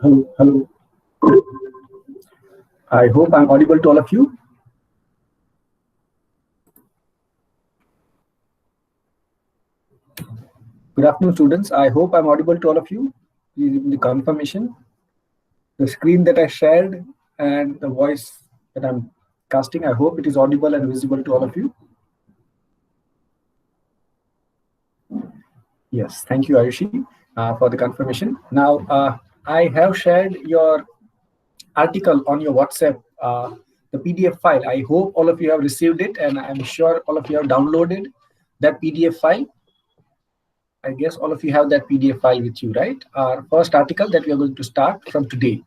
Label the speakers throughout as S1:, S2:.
S1: Hello, hello. I hope I'm audible to all of you. Good afternoon, students. I hope I'm audible to all of you. Please give me the confirmation. The screen that I shared and the voice that I'm casting, I hope it is audible and visible to all of you. Yes, thank you, Ayushi, for the confirmation. Now, I have shared your article on your WhatsApp, the PDF file. I hope all of you have received it, and I'm sure all of you have downloaded that PDF file. I guess all of you have that PDF file with you, right? Our first article that we are going to start from today.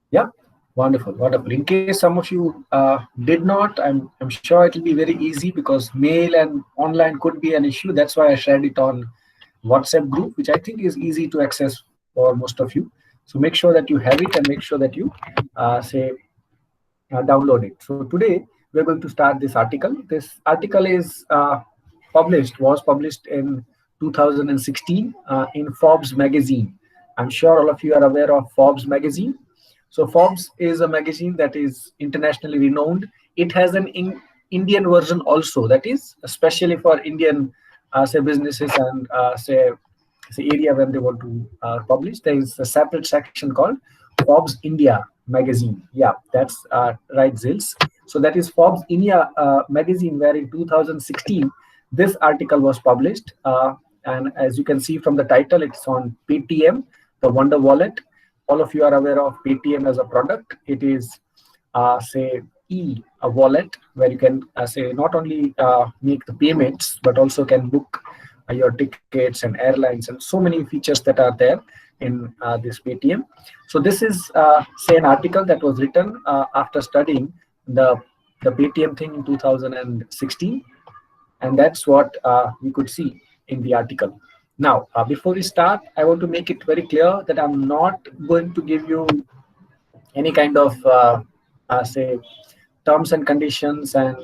S1: Yeah, wonderful, wonderful. In case some of you did not, I'm sure it will be very easy because mail and online could be an issue. That's why I shared it on WhatsApp group, which I think is easy to access for most of you. So make sure that you have it and make sure that you download it. So today we're going to start this article. This article is was published in 2016 in Forbes magazine. I'm sure all of you are aware of Forbes magazine. So Forbes is a magazine that is internationally renowned. It has an Indian version also, that is especially for Indian say businesses and say area when they want to publish. There is a separate section called Forbes India magazine. Yeah, that's right, Zils. So that is Forbes India magazine, where in 2016 this article was published. And as you can see from the title, it's on Paytm, the Wonder Wallet. All of you are aware of Paytm as a product. It is say a wallet where you can say not only make the payments but also can book your tickets and airlines and so many features that are there in this Paytm. So this is say an article that was written after studying the Paytm thing in 2016, and that's what we could see in the article. Now, before we start, I want to make it very clear that I'm not going to give you any kind of say terms and conditions and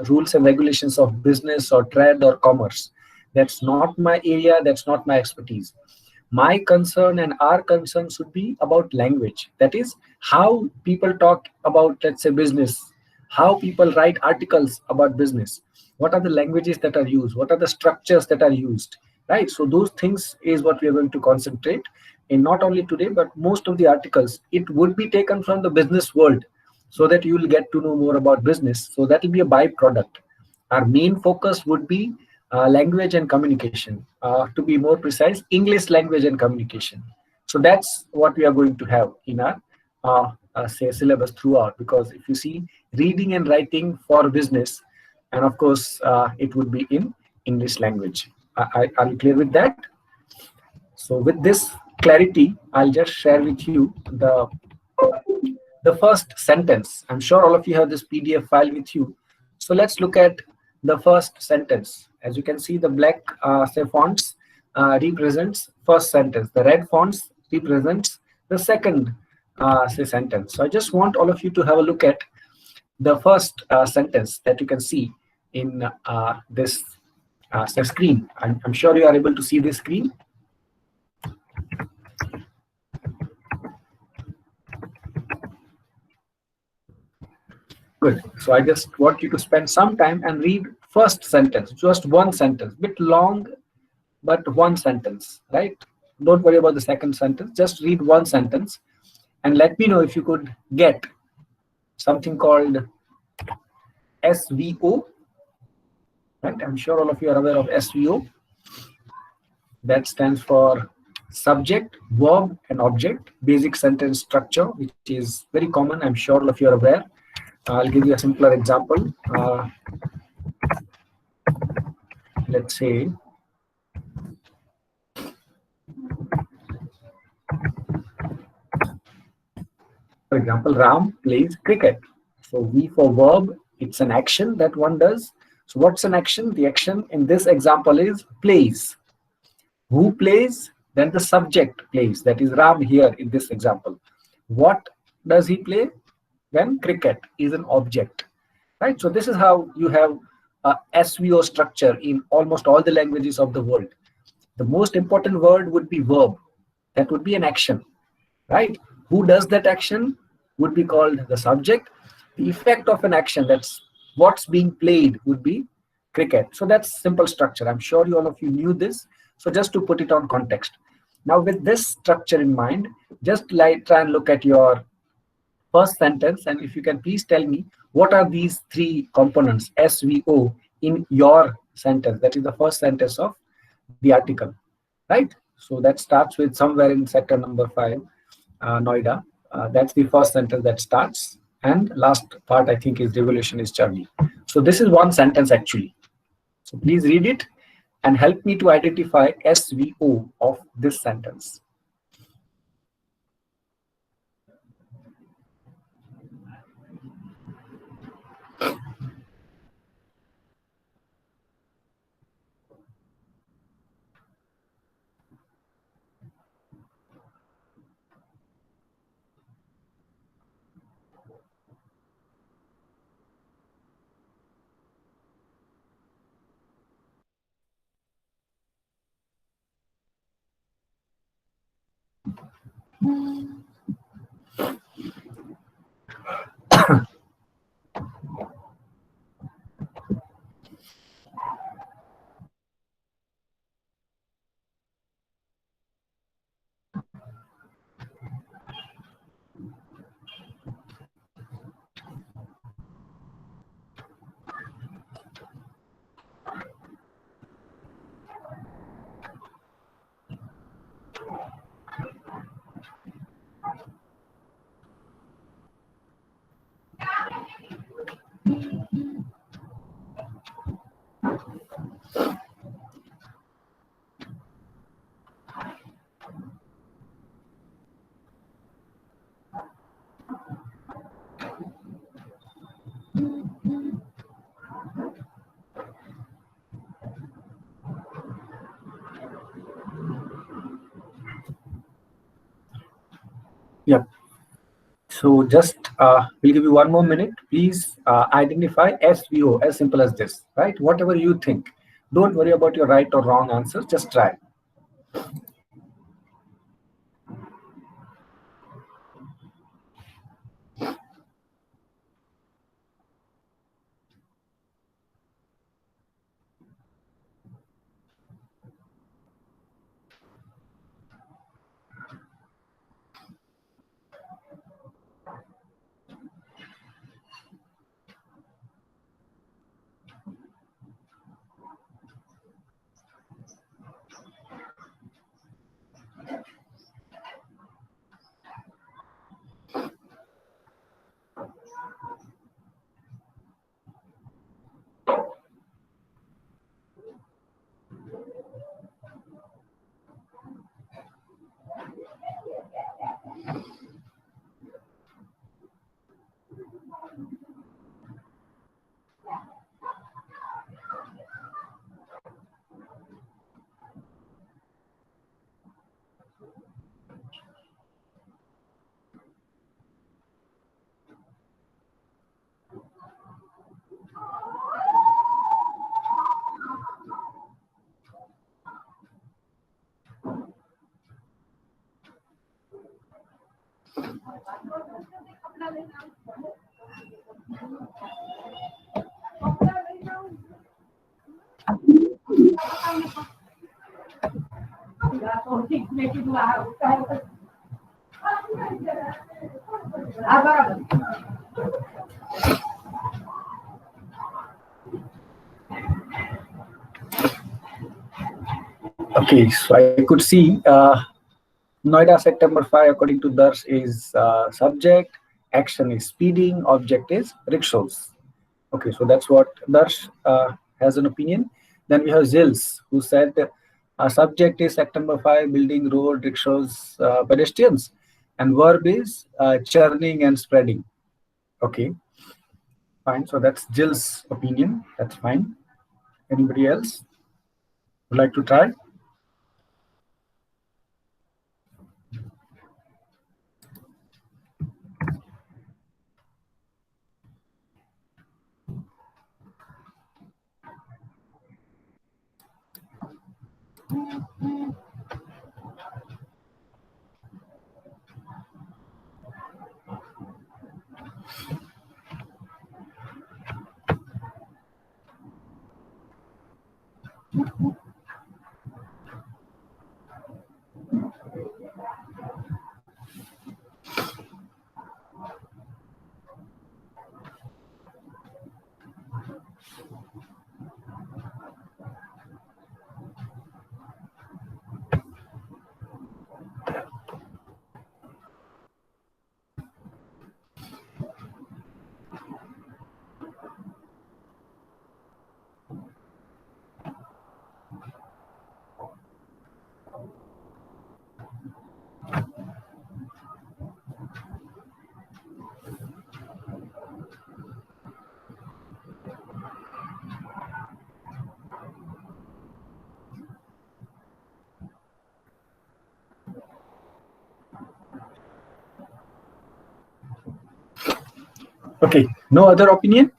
S1: rules and regulations of business or trade or commerce. That's not my area. That's not my expertise. My concern and our concern should be about language. That is how people talk about, let's say, business, how people write articles about business. What are the languages that are used? What are the structures that are used? Right. So those things is what we are going to concentrate in, not only today, but most of the articles. It would be taken from the business world so that you will get to know more about business. So that will be a byproduct. Our main focus would be language and communication. To be more precise, English language and communication. So that's what we are going to have in our say syllabus throughout. Because if you see reading and writing for business, and of course it would be in English language. Are you clear with that? So with this clarity, I'll just share with you the first sentence. I'm sure all of you have this PDF file with you. So let's look at the first sentence. As you can see, the black say fonts represents first sentence. The red fonts represents the second say sentence. So I just want all of you to have a look at the first sentence that you can see in this screen. I'm sure you are able to see this screen. Good. So I just want you to spend some time and read first sentence, just one sentence, bit long, but one sentence, right? Don't worry about the second sentence. Just read one sentence and let me know if you could get something called SVO. Right? I'm sure all of you are aware of SVO. That stands for subject, verb, and object, basic sentence structure, which is very common. I'm sure all of you are aware. I'll give you a simpler example. Let's say, for example, Ram plays cricket. So V for verb, it's an action that one does. So what's an action? The action in this example is plays. Who plays? Then the subject plays. That is Ram here in this example. What does he play? Then cricket is an object, right? So this is how you have a SVO structure in almost all the languages of the world. The most important word would be verb. That would be an action, right? Who does that action would be called the subject. The effect of an action, that's what's being played, would be cricket. So that's simple structure. I'm sure you all of you knew this. So just to put it on context. Now with this structure in mind, just like try and look at your first sentence, and if you can please tell me what are these three components SVO in your sentence. That is the first sentence of the article, right? So that starts with somewhere in sector number 5, Noida. That's the first sentence that starts, and last part I think is revolution is journey. So this is one sentence actually. So please read it and help me to identify SVO of this sentence. Yep. So just we'll give you one more minute. Please identify SVO, as simple as this, right? Whatever you think. Don't worry about your right or wrong answers. Just try. Okay, so I could see Noida September 5, according to Darsh, is subject, action is speeding, object is rickshaws. Okay, so that's what Darsh has an opinion. Then we have Zils, who said subject is September 5, building road, rickshaws, pedestrians, and verb is churning and spreading. Okay, fine. So that's Jill's opinion. That's fine. Anybody else would like to try? Okay, no other opinion?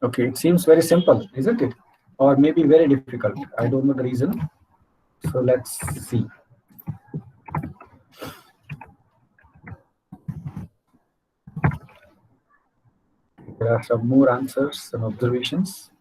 S1: Okay, it seems very simple, isn't it? Or maybe very difficult. I don't know the reason. So let's see. There are some more answers, some observations.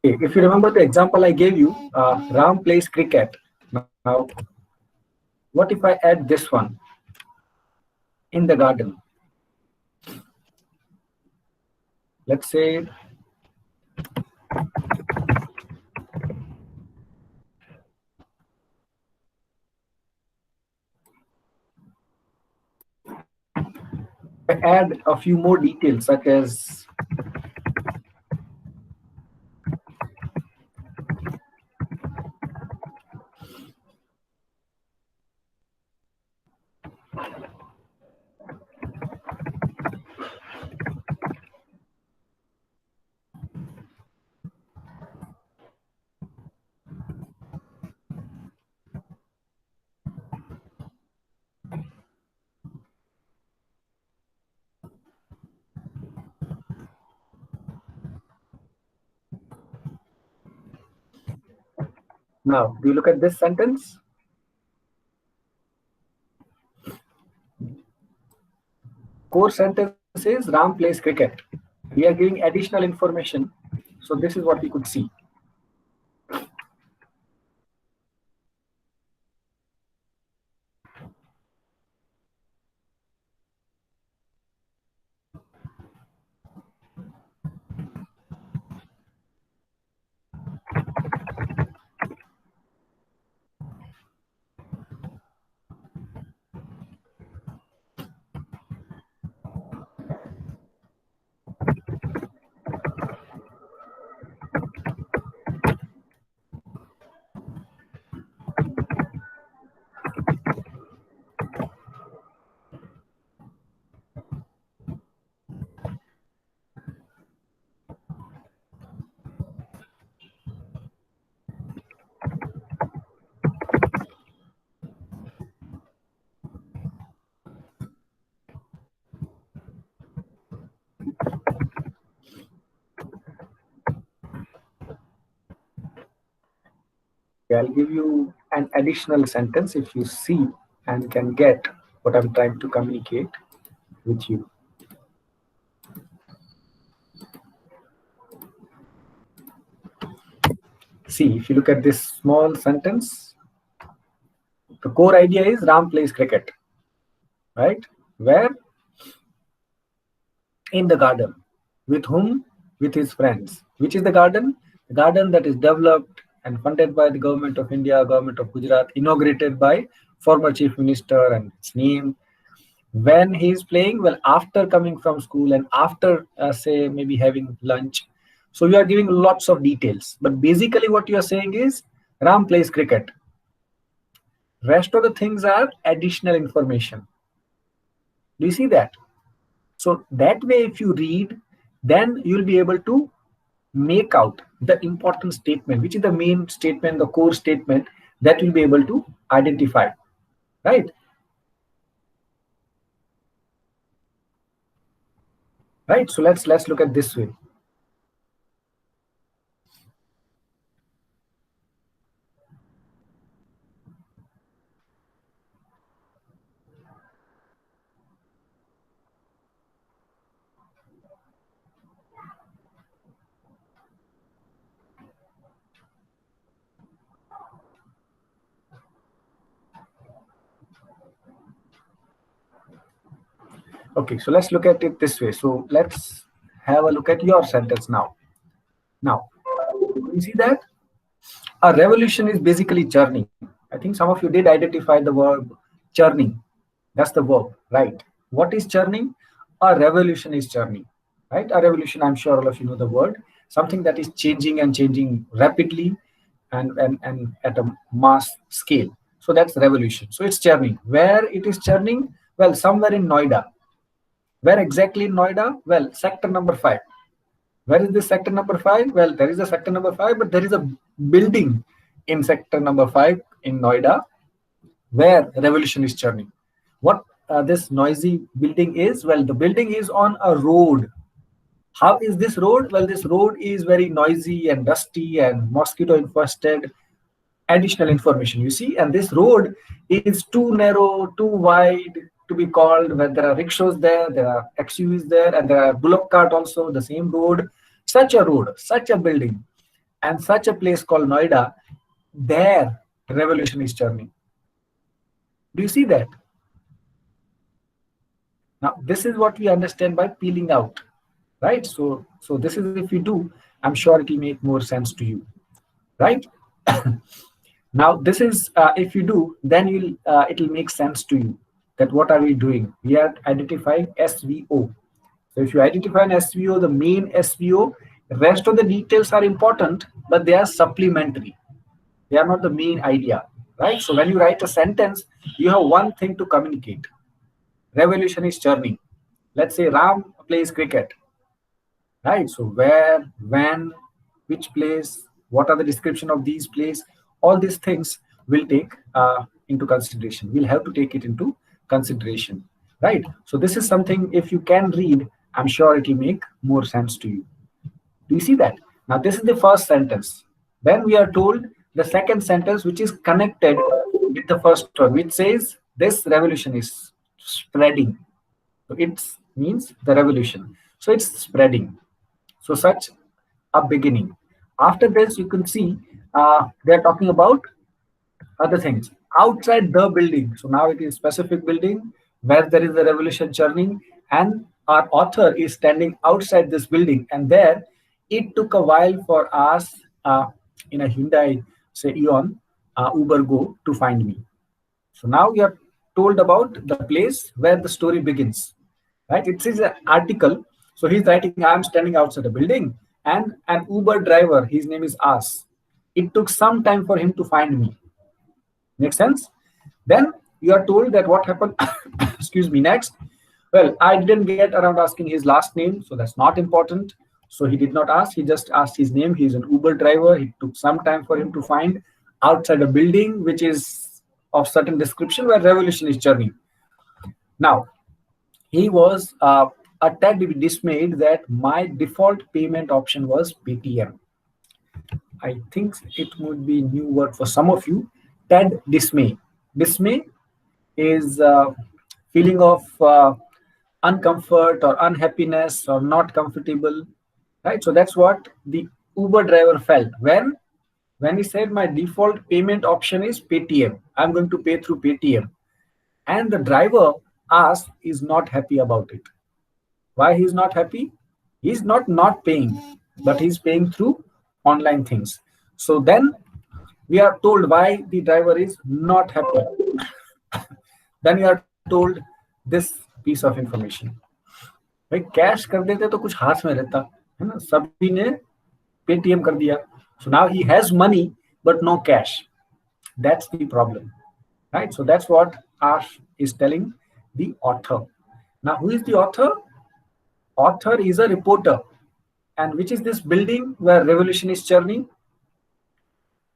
S1: Okay, if you remember the example I gave you, Ram plays cricket. Now, what if I add this one in the garden? Let's say I add a few more details such as now, do you look at this sentence? Core sentence is Ram plays cricket. We are giving additional information. So this is what we could see. I'll give you an additional sentence if you see and can get what I'm trying to communicate with you. See, if you look at this small sentence, the core idea is Ram plays cricket, right? Where? In the garden. With whom? With his friends. Which is the garden? The garden that is developed and funded by the government of India, government of Gujarat, inaugurated by former chief minister, and its name. When he is playing, well, after coming from school and after, say, maybe having lunch. So you are giving lots of details. But basically what you are saying is Ram plays cricket. Rest of the things are additional information. Do you see that? So that way, if you read, then you'll be able to make out the important statement, which is the main statement, the core statement that you'll be able to identify, right? Right. So let's look at this way. Okay, so let's look at it this way. So let's have a look at your sentence now. Now, you see that a revolution is basically churning. I think some of you did identify the verb churning. That's the verb, right? What is churning? A revolution is churning, right? A revolution, I'm sure all of you know the word, something that is changing and changing rapidly and at a mass scale. So that's revolution. So it's churning. Where it is churning? Well, somewhere in Noida. Where exactly in Noida? Well, sector number 5. Where is this sector number 5? Well, there is a sector number 5, but there is a building in sector number 5 in Noida where revolution is churning. What this noisy building is? Well, the building is on a road. How is this road? Well, this road is very noisy and dusty and mosquito infested. Additional information you see, and this road is too narrow, too wide to be called, where there are rickshaws there are XUVs there, and there are bullock cart also, the same road. Such a road, such a building, and such a place called Noida, there revolution is churning. Do you see that? Now this is what we understand by peeling out, right? So this is, if you do, I'm sure it will make more sense to you, right? Now this is if you do, then it will make sense to you that what are we doing? We are identifying SVO. So if you identify an SVO, the main SVO, rest of the details are important, but they are supplementary. They are not the main idea, right? So when you write a sentence, you have one thing to communicate. Revolution is churning. Let's say Ram plays cricket, right? So where, when, which place, what are the description of these places? All these things will take into consideration. We'll have to take it into consideration, right? So this is something, if you can read, I'm sure it will make more sense to you. Do you see that? Now this is the first sentence. Then we are told the second sentence, which is connected with the first one, which says this revolution is spreading. So it means the revolution. So it's spreading. So such a beginning. After this, you can see they're talking about other things outside the building. So now it is specific building where there is a revolution churning, and our author is standing outside this building, and there it took a while for us in a Hyundai, say Eon, Uber Go to find me. So now we are told about the place where the story begins, right? It is an article. So he's writing, I'm standing outside a building, and an Uber driver, his name is As. It took some time for him to find me. Make sense? Then you are told that what happened, excuse me, next. Well, I didn't get around asking his last name, so that's not important. So he did not ask, he just asked his name. He's an Uber driver. It took some time for him to find outside a building, which is of certain description where revolution is churning. Now, he was a tad dismayed that my default payment option was Paytm. I think it would be a new word for some of you. Tad dismay. Dismay is feeling of uncomfort or unhappiness or not comfortable, right? So that's what the Uber driver felt when he said my default payment option is Paytm. I'm going to pay through Paytm. And the driver asked is not happy about it. Why he's not happy? He's not paying, but he's paying through online things. So then we are told why the driver is not happy. Then we are told this piece of information. भाई cash कर देते तो कुछ हाथ में रहता है ना, सभी ने पेटीएम कर दिया. So now he has money but no cash. That's the problem, right? So that's what Ash is telling the author. Now who is the author? Author is a reporter. And which is this building where revolution is churning?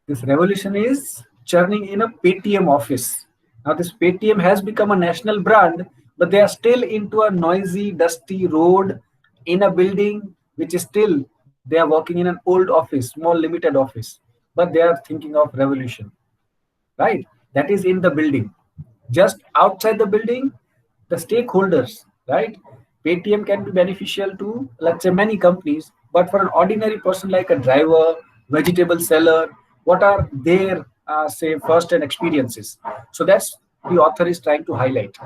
S1: This revolution is churning in a Paytm office. Now this Paytm has become a national brand, but they are still into a noisy, dusty road in a building which is still, they are working in an old office, small limited office, but they are thinking of revolution, right? That is in the building. Just outside the building, the stakeholders, right? Paytm can be beneficial to, let's say, many companies, but for an ordinary person like a driver, vegetable seller, what are their, say, first-hand experiences? So that's the author is trying to highlight,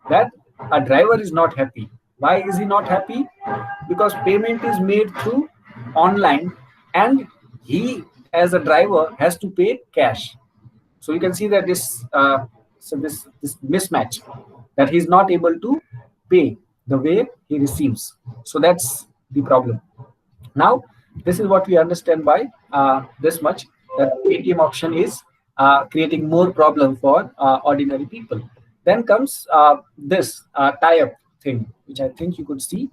S1: that a driver is not happy. Why is he not happy? Because payment is made through online, and he, as a driver, has to pay cash. So you can see that this mismatch, that he's not able to pay. the way he receives. So that's the problem. Now, this is what we understand by this much, that Paytm option is creating more problem for ordinary people. Then comes this tie-up thing, which I think you could see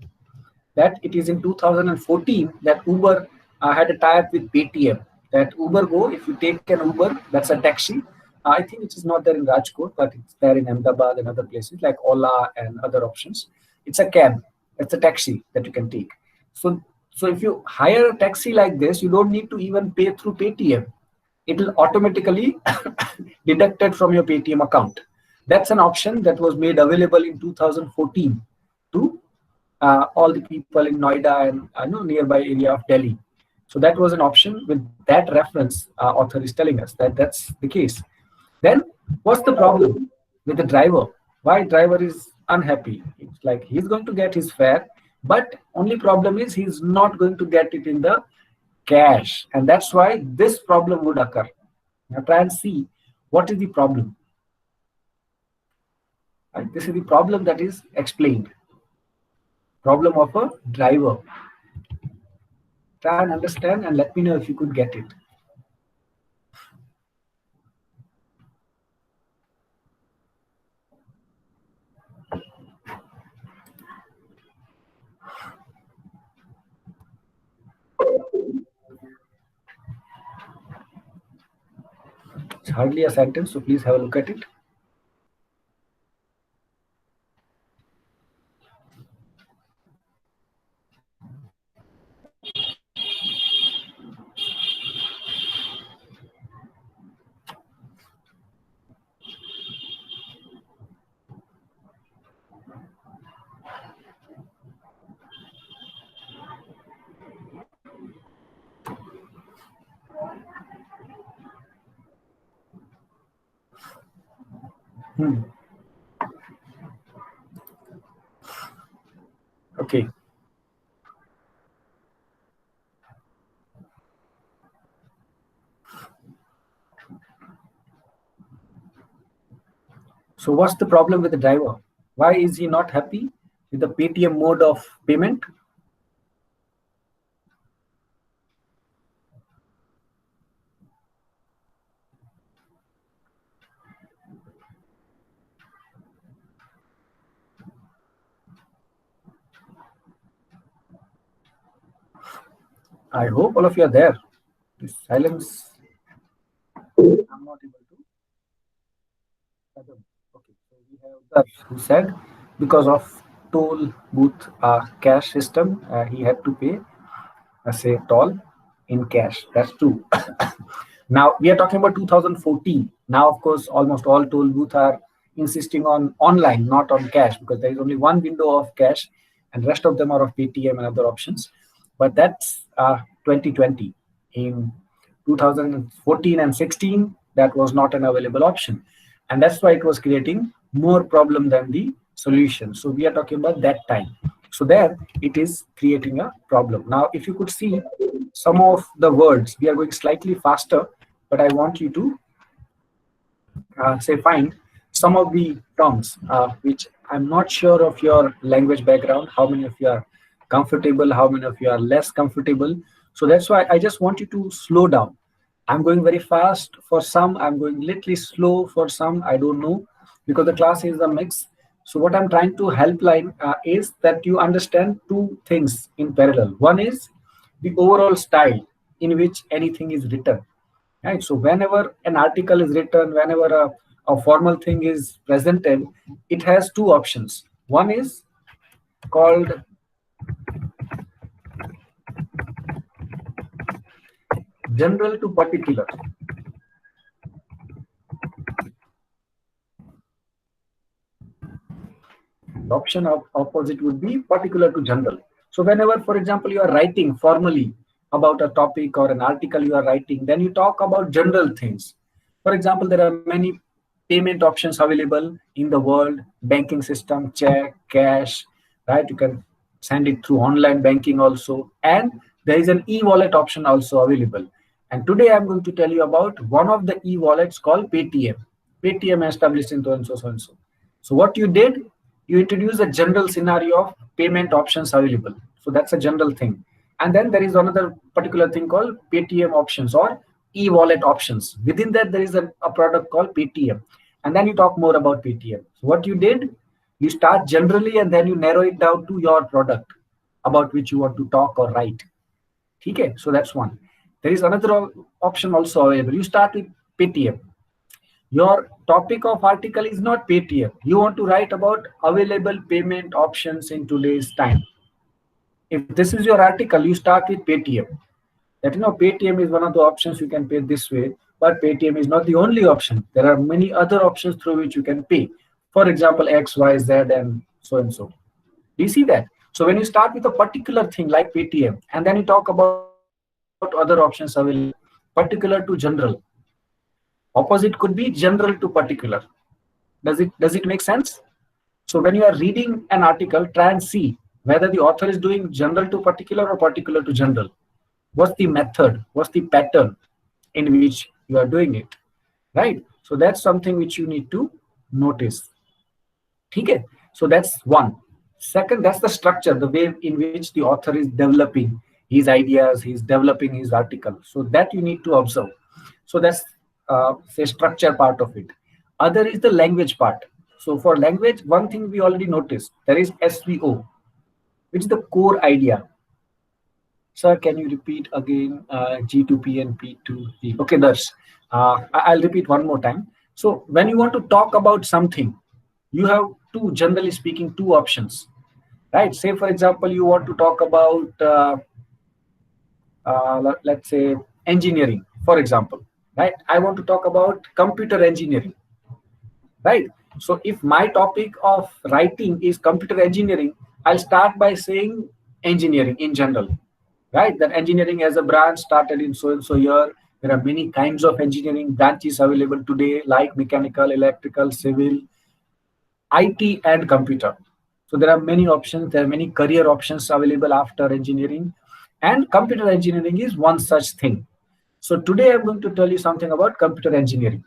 S1: that it is in 2014 that Uber had a tie-up with Paytm. That Uber Go, if you take an Uber, that's a taxi. I think it is not there in Rajkot, but it's there in Ahmedabad and other places like Ola and other options. It's a cab. It's a taxi that you can take. So, so if you hire a taxi like this, you don't need to even pay through Paytm. It will automatically deducted from your Paytm account. That's an option that was made available in 2014 to all the people in Noida and nearby area of Delhi. So that was an option. With that reference, author is telling us that that's the case. Then what's the problem with the driver? Why driver is unhappy? It's like he's going to get his fare, but only problem is he's not going to get it in the cash, and that's why this problem would occur. Now try and see what is the problem. Right? This is the problem that is explained. Problem of a driver. Try and understand and let me know if you could get it. It's hardly a sentence, so please have a look at it. Okay. So what's the problem with the driver? Why is he not happy with the Paytm mode of payment? I hope all of you are there. This silence, I'm not able to fathom. Okay, so we have that who said because of toll booth cash system, he had to pay, say, toll in cash. That's true. Now we are talking about 2014. Now, of course, almost all toll booths are insisting on online, not on cash, because there is only one window of cash, and rest of them are of Paytm and other options. But that's 2020. In 2014 and 16, that was not an available option, and that's why it was creating more problem than the solution. So we are talking about that time. So there it is creating a problem. Now, if you could see some of the words, we are going slightly faster, but I want you to say find some of the terms which I'm not sure of your language background, how many of you are comfortable, how many of you are less comfortable. So that's why I just want you to slow down. I'm going very fast for some, I'm going little slow for some, I don't know, because the class is a mix. So what I'm trying to helpline is that you understand two things in parallel. One is the overall style in which anything is written. Right? So whenever an article is written, whenever a formal thing is presented, it has two options. One is called general to particular. The option of opposite would be particular to general. So whenever, for example, you are writing formally about a topic or an article you are writing, then you talk about general things. For example, there are many payment options available in the world, banking system, check, cash, right? You can send it through online banking also. And there is an e-wallet option also available. And today I'm going to tell you about one of the e-wallets called Paytm. Paytm established in so and so, so and so. So what you did, you introduce a general scenario of payment options available. So that's a general thing. And then there is another particular thing called Paytm options or e-wallet options. Within that, there is a product called Paytm. And then you talk more about Paytm. So what you did, you start generally and then you narrow it down to your product about which you want to talk or write. Okay, so that's one. There is another option also available. You start with Paytm. Your topic of article is not Paytm. You want to write about available payment options in today's time. If this is your article, you start with Paytm. That Paytm is one of the options you can pay this way, but Paytm is not the only option. There are many other options through which you can pay. For example, X, Y, Z, and so and so. Do you see that? So when you start with a particular thing like Paytm, and then you talk about other options available, particular to general. Opposite could be general to particular. Does it make sense? So when you are reading an article, try and see whether the author is doing general to particular or particular to general. What's the method? What's the pattern in which you are doing it? Right? So that's something which you need to notice. Okay? So that's one. Second, that's the structure, the way in which the author is developing his ideas, he's developing his article. So that you need to observe. So that's say structure part of it. Other is the language part. So for language, one thing we already noticed, there is SVO, which is the core idea. Sir, can you repeat again G2P and P2P? Okay, that's. I'll repeat one more time. So when you want to talk about something, you have two, generally speaking, two options, right? Say, for example, you want to talk about, let's say, engineering, for example, right? I want to talk about computer engineering, right? So if my topic of writing is computer engineering, I'll start by saying engineering in general, right? That engineering as a branch started in so and so year. There are many kinds of engineering branches available today, like mechanical, electrical, civil, IT, and computer. So there are many options. There are many career options available after engineering, and computer engineering is one such thing. So today I'm going to tell you something about computer engineering.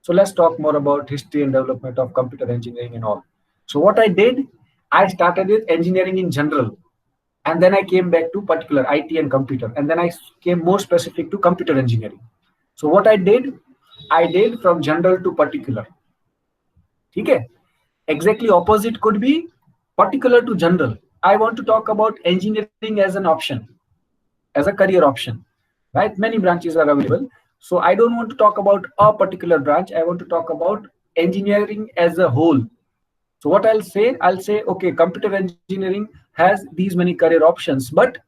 S1: So let's talk more about history and development of computer engineering and all. So what I did, I started with engineering in general, and then I came back to particular IT and computer, and then I came more specific to computer engineering. So what I did from general to particular. Okay? Exactly opposite could be particular to general. I want to talk about engineering as an option, as a career option, right? Many branches are available. So I don't want to talk about a particular branch. I want to talk about engineering as a whole. So what I'll say, okay, computer engineering has these many career options, but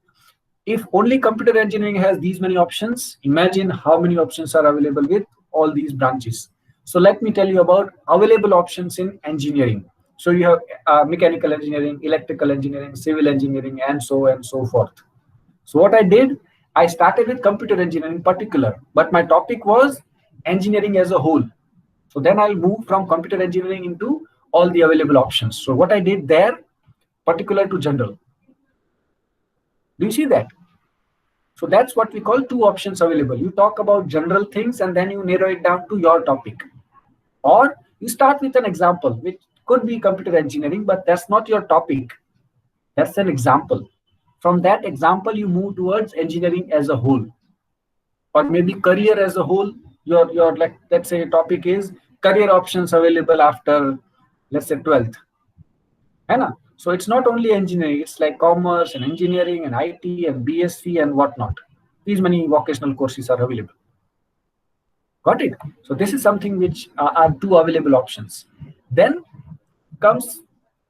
S1: if only computer engineering has these many options, imagine how many options are available with all these branches. So let me tell you about available options in engineering. So you have mechanical engineering, electrical engineering, civil engineering, and so forth. So what I did, I started with computer engineering in particular, but my topic was engineering as a whole. So then I'll move from computer engineering into all the available options. So what I did there, particular to general. Do you see that? So that's what we call two options available. You talk about general things and then you narrow it down to your topic. Or you start with an example, which could be computer engineering, but that's not your topic. That's an example. From that example, you move towards engineering as a whole. Or maybe career as a whole. Your like, let's say topic is career options available after, let's say, 12th. So it's not only engineering, it's like commerce and engineering and IT and BSc and whatnot. These many vocational courses are available. Got it? So this is something which are two available options. Then comes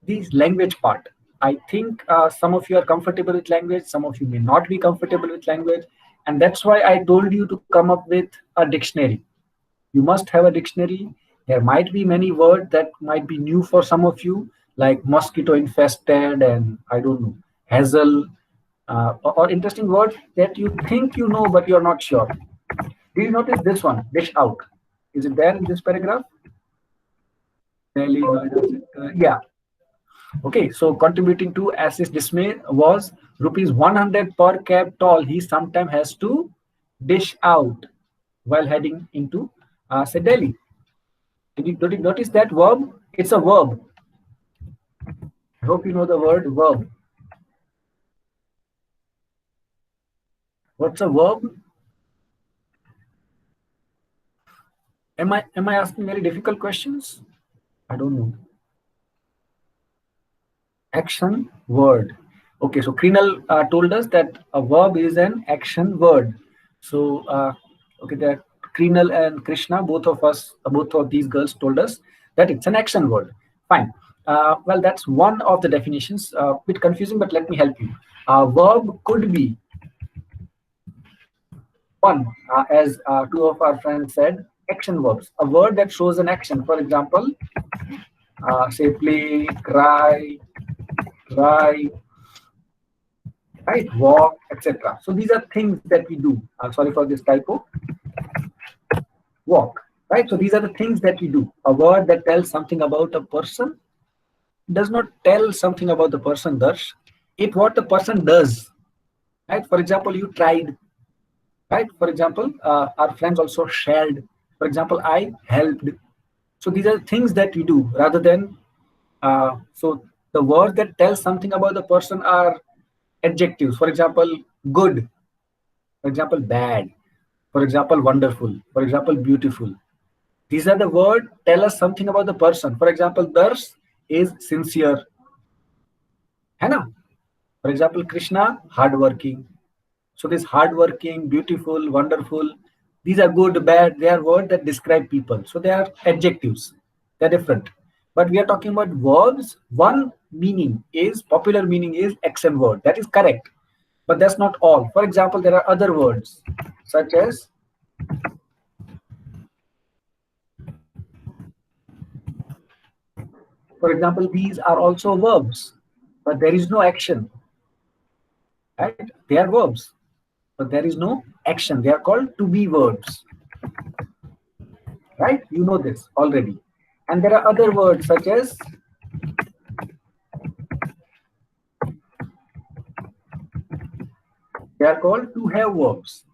S1: the language part. I think some of you are comfortable with language, some of you may not be comfortable with language. And that's why I told you to come up with a dictionary. You must have a dictionary. There might be many words that might be new for some of you, like mosquito infested and I don't know, hazel, or interesting words that you think you know, but you're not sure. Do you notice this one, dish out? Is it there in this paragraph? Yeah. Okay, so contributing to Assis dismay was rupees 100 per cab toll he sometimes has to dish out while heading into say Delhi. Did you notice that verb? It's a verb. hope you know the word verb. What's a verb? Am I asking very difficult questions? I don't know. Action word. Okay, so Krinal told us that a verb is an action word. So okay, that Krinal and Krishna, both of these girls told us that it's an action word. Fine. Well, that's one of the definitions. Bit confusing, but let me help you. Verb could be one, as two of our friends said, action verbs. A word that shows an action. For example, say play, cry, try, right, walk, etc. So these are things that we do. Sorry for this typo. Walk, right? So these are the things that we do. A word that tells something about a person does not tell something about the person, Darsh. It what the person does, right? For example, you tried, right? For example, our friends also shared. For example, I helped. So these are things that we do rather than so the words that tell something about the person are adjectives. For example, good. For example, bad. For example, wonderful. For example, beautiful. These are the words tell us something about the person. For example, Dars is sincere. है ना? For example, Krishna, hardworking. So this hardworking, beautiful, wonderful, these are good, bad. They are words that describe people. So they are adjectives. They're different. But we are talking about verbs. One meaning is, popular meaning is action word. That is correct. But that's not all. For example, there are other words such as for example, these are also verbs, but there is no action. Right? They are verbs, but there is no action. They are called to be verbs. Right? You know this already. And there are other words such as they are called to have verbs.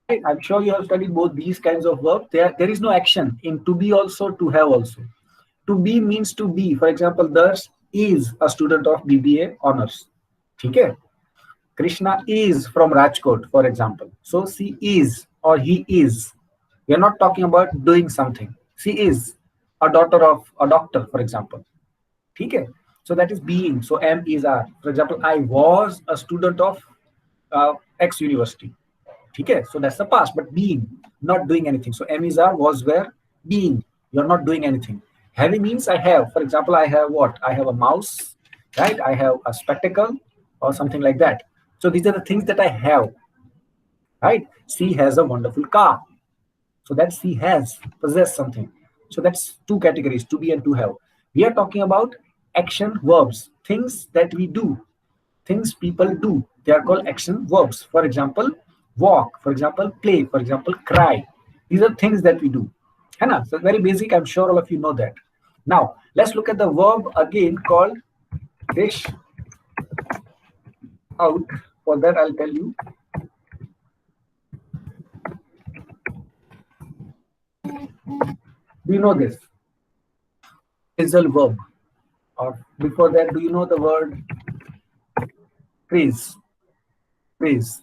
S1: Right? I'm sure you have studied both these kinds of verbs. There is no action in to be also, to have also. To be means to be. For example, Dars is a student of BBA honors. Okay? Krishna is from Rajkot, for example. So she is or he is. We are not talking about doing something. She is a daughter of a doctor, for example. Okay? So that is being. So am is are. For example, I was a student of X university. Okay? So that's the past, but being, not doing anything. So am is are, was where, being. You're not doing anything. Having means I have. For example, I have what? I have a mouse, right? I have a spectacle or something like that. So these are the things that I have, right? She has a wonderful car. So that she has, possess something. So that's two categories, to be and to have. We are talking about action verbs, things that we do, things people do. They are called action verbs. For example, walk. For example, play. For example, cry. These are things that we do. Hannah, so very basic. I'm sure all of you know that. Now, let's look at the verb again called dish out. For that, I'll tell you. Do you know this? Phrasal verb. Or before that, do you know the word phrase? Phrase.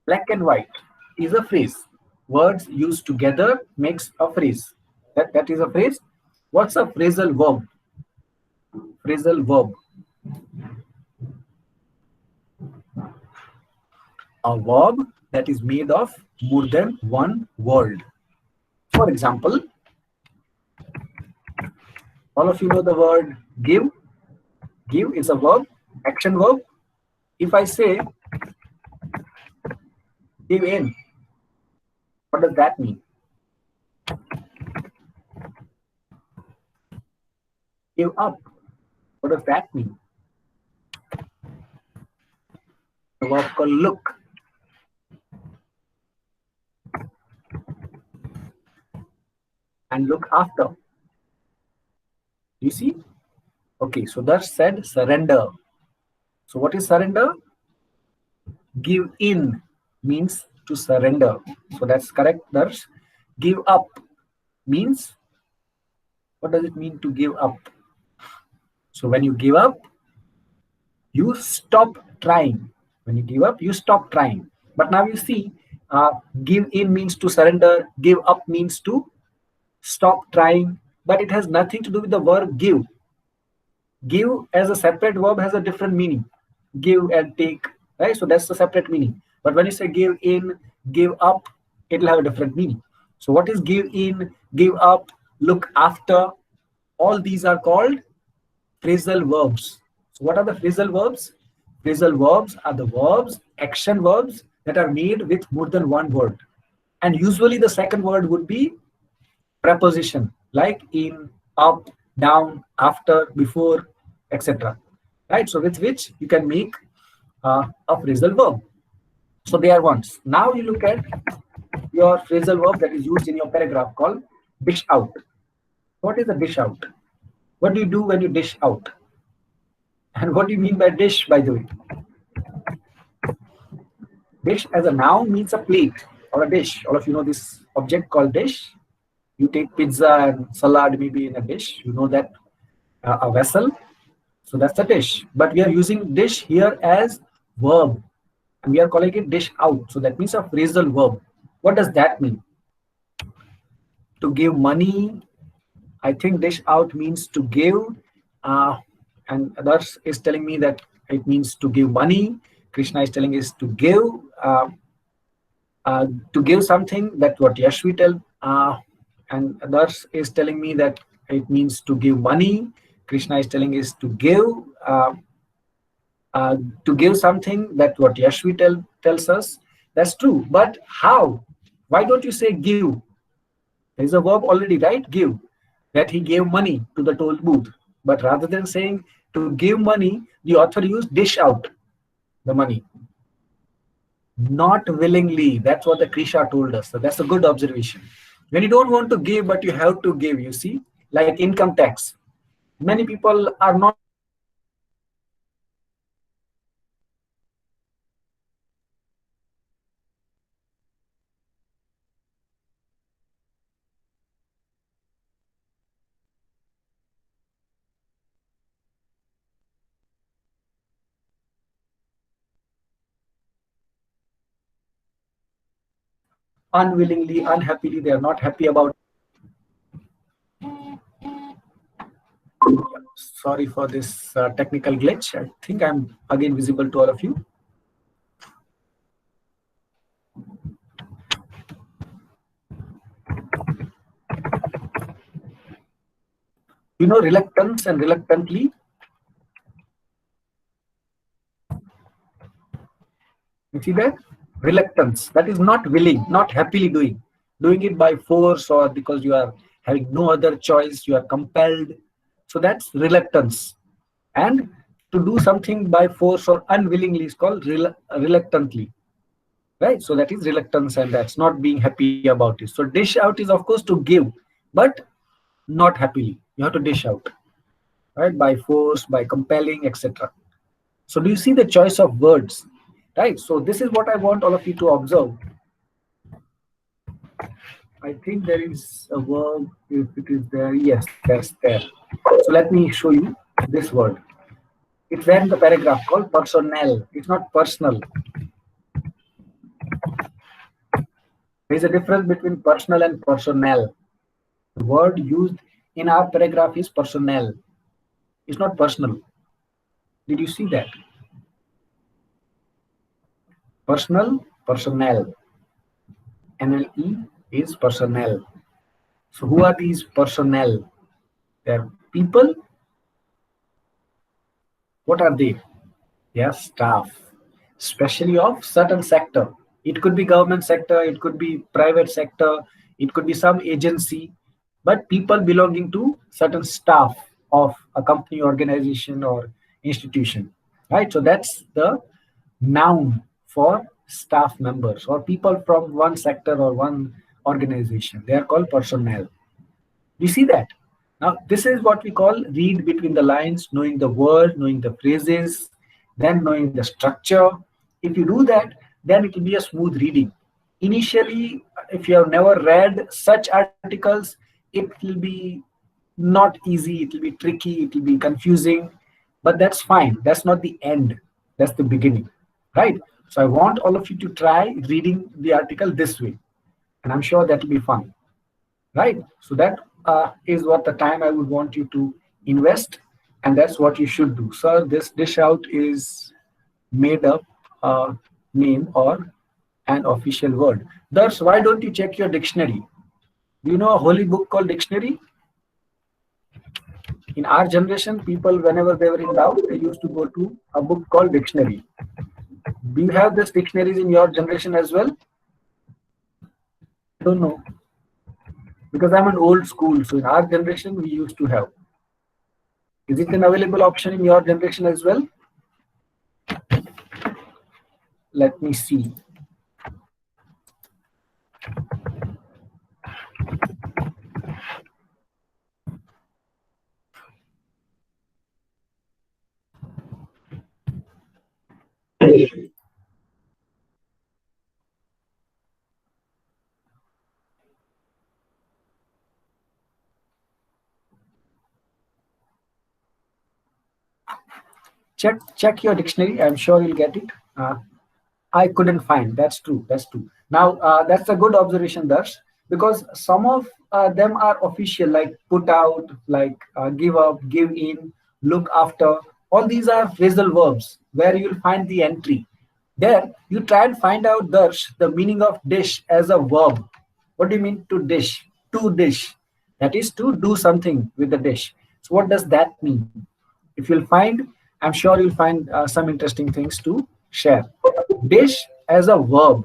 S1: Black and white is a phrase. Words used together makes a phrase. That is a phrase. What's a phrasal verb? Phrasal verb. A verb that is made of more than one word. For example, all of you know the word give. Give is a verb, action verb. If I say give in, what does that mean? Give up. What does that mean? The verb called look. And look after. You see? Okay, so that said surrender. So what is surrender? Give in means to surrender. So that's correct. That's give up means, what does it mean to give up? So when you give up, you stop trying. When you give up, you stop trying. But now you see, give in means to surrender, give up means to stop trying, but it has nothing to do with the verb give. Give as a separate verb has a different meaning. Give and take, right? So that's the separate meaning. But when you say give in, give up, it will have a different meaning. So what is give in, give up, look after? All these are called phrasal verbs. So what are the phrasal verbs? Phrasal verbs are the verbs, action verbs that are made with more than one word. And usually the second word would be preposition, like in, up, down, after, before, etc. Right? So with which you can make a phrasal verb. So they are ones. Now you look at your phrasal verb that is used in your paragraph called dish out. What is a dish out? What do you do when you dish out? And what do you mean by dish, by the way? Dish as a noun means a plate or a dish. All of you know this object called dish. You take pizza and salad maybe in a dish. You know that, a vessel. So that's a dish. But we are using dish here as verb. And we are calling it dish out. So that means a phrasal verb. What does that mean? To give money. I think dish out means to give. And others is telling me that it means to give money. Krishna is telling us to give something. That's what Yashvi tell. And others is telling me that it means to give money. Krishna is telling us to give something. That's what Yashvi tells us. That's true. But how? Why don't you say give? There is a verb already, right? Give. That he gave money to the toll booth. But rather than saying to give money, the author used dish out the money. Not willingly. That's what the Krisha told us. So that's a good observation. When you don't want to give, but you have to give, you see, like income tax. Many people are not unwillingly, unhappily, they are not happy about. Sorry for this technical glitch. I think I'm again visible to all of you. You know reluctance and reluctantly? You see that? Reluctance. That is not willing, not happily doing. Doing it by force or because you are having no other choice, you are compelled. So that's reluctance. And to do something by force or unwillingly is called reluctantly. Right? So that is reluctance, and that's not being happy about it. So dish out is, of course, to give, but not happily. You have to dish out, right? By force, by compelling, etc. So do you see the choice of words? Right? So this is what I want all of you to observe. I think there is a verb, if it is there. Yes, that's there. So let me show you this word. It's there in the paragraph called personnel. It's not personal. There is a difference between personal and personnel. The word used in our paragraph is personnel. It's not personal. Did you see that? Personal, personnel. NLE is personnel. So who are these personnel? They're people. What are they? They are staff, especially of certain sector. It could be government sector, it could be private sector, it could be some agency, but people belonging to certain staff of a company, organization, or institution, right? So that's the noun for staff members or people from one sector or one organization. They are called personnel. You see that? Now, this is what we call read between the lines, knowing the word, knowing the phrases, then knowing the structure. If you do that, then it will be a smooth reading. Initially, if you have never read such articles, it will be not easy, it will be tricky, it will be confusing, but that's fine. That's not the end, that's the beginning, right? So I want all of you to try reading the article this way, and I'm sure that will be fun, right? So that is what the time I would want you to invest, and that's what you should do. Sir, this dish out is made up name or an official word. Thus, why don't you check your dictionary? Do you know a holy book called dictionary? In our generation, people, whenever they were in doubt, they used to go to a book called dictionary. Do you have this dictionaries in your generation as well? I don't know, because I'm an old school. So in our generation, we used to have. Is it an available option in your generation as well? Let me see. Check your dictionary. I'm sure you'll get it. I couldn't find. That's true. That's true. Now, that's a good observation, Darsh, because some of them are official, like put out, like give up, give in, look after. All these are phrasal verbs where you'll find the entry. There, you try and find out, Darsh, the meaning of dish as a verb. What do you mean to dish? To dish. That is to do something with the dish. So, what does that mean? If you'll find, I'm sure you'll find some interesting things to share. Dish as a verb,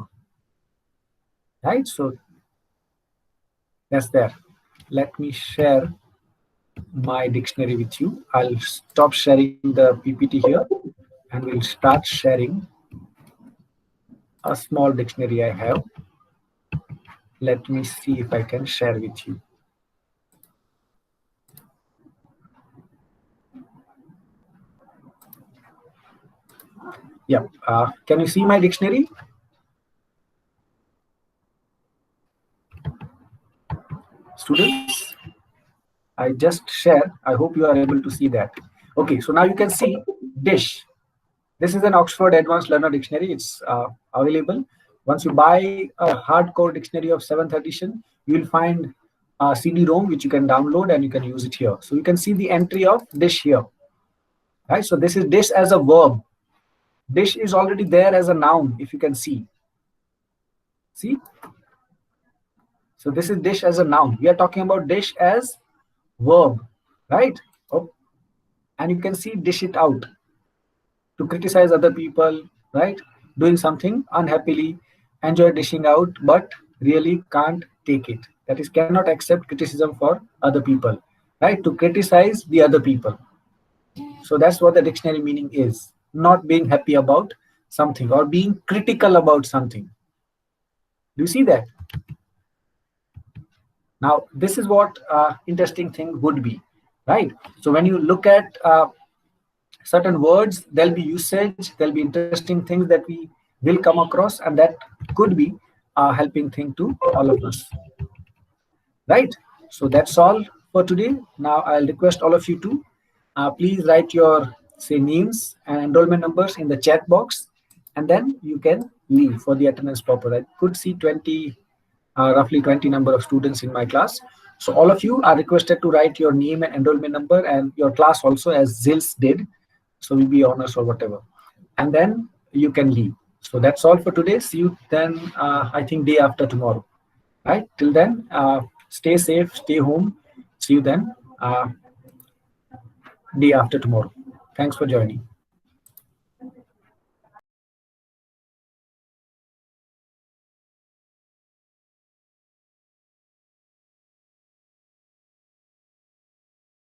S1: right? So that's there. Let me share my dictionary with you. I'll stop sharing the PPT here and we'll start sharing a small dictionary I have. Let me see if I can share with you. Yeah, can you see my dictionary? Students, I just shared. I hope you are able to see that. Okay, so now you can see dish. This is an Oxford Advanced Learner Dictionary. It's available. Once you buy a hardcore dictionary of 7th edition, you will find a CD-ROM which you can download and you can use it here. So you can see the entry of dish here. Right? So this is dish as a verb. Dish is already there as a noun, if you can see. See? So this is dish as a noun. We are talking about dish as verb, right? Oh, and you can see dish it out, to criticize other people, right? Doing something unhappily, enjoy dishing out, but really can't take it. That is, cannot accept criticism for other people, right? To criticize the other people. So that's what the dictionary meaning is. Not being happy about something or being critical about something. Do you see that? Now, this is what interesting thing would be, right? So when you look at certain words, there'll be usage, there'll be interesting things that we will come across, and that could be a helping thing to all of us, right? So that's all for today. Now I'll request all of you to please write your, say, names and enrollment numbers in the chat box, and then you can leave for the attendance purpose. I could see roughly 20 number of students in my class. So all of you are requested to write your name and enrollment number and your class also, as Zils did. So we'll be honors or whatever. And then you can leave. So that's all for today. See you then, I think, day after tomorrow. Right? Till then, stay safe, stay home. See you then, day after tomorrow. Thanks for joining.